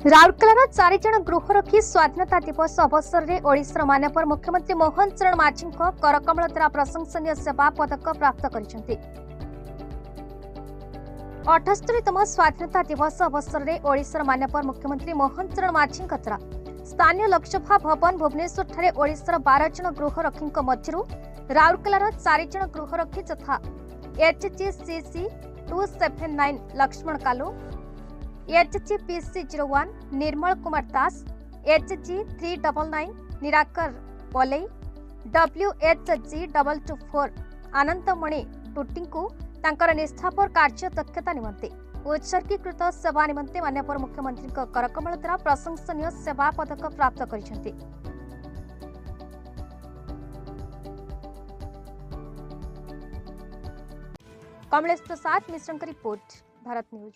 राउरकेलार 4 जण गृहरक्षी स्वाधीनता दिवस अवसर में ओडिशार माननीय मुख्यमंत्री मोहन चरण माझी करकमल द्वारा प्रशंसनीय सेवा पदक प्राप्त कर 78तम स्वाधीनता दिवस अवसर में ओडिशार माननीय मुख्यमंत्री मोहन चरण माझी द्वारा स्थानीय लोकसभा भवन भुवनेश्वर ठारे ओडिशार 12 जण गृहरक्षी मध्य राउरकेलार 4 जण गृहरक्षी तथा HGCC 279 Lakshman Kalu, HGPC01 Nirmal Kumar Das, HG399 Nirakar बोलई, WHG224 आनंदमणि टुटी को तांकर निष्ठापर कार्य दक्षता निमंते उत्सर्गीकृत सेवा निमंते माननीय मुख्यमंत्री करकमल द्वारा प्रशंसनीय सेवा पदक प्राप्त कर कमलेश प्रसाद मिश्र रिपोर्ट, भारत न्यूज।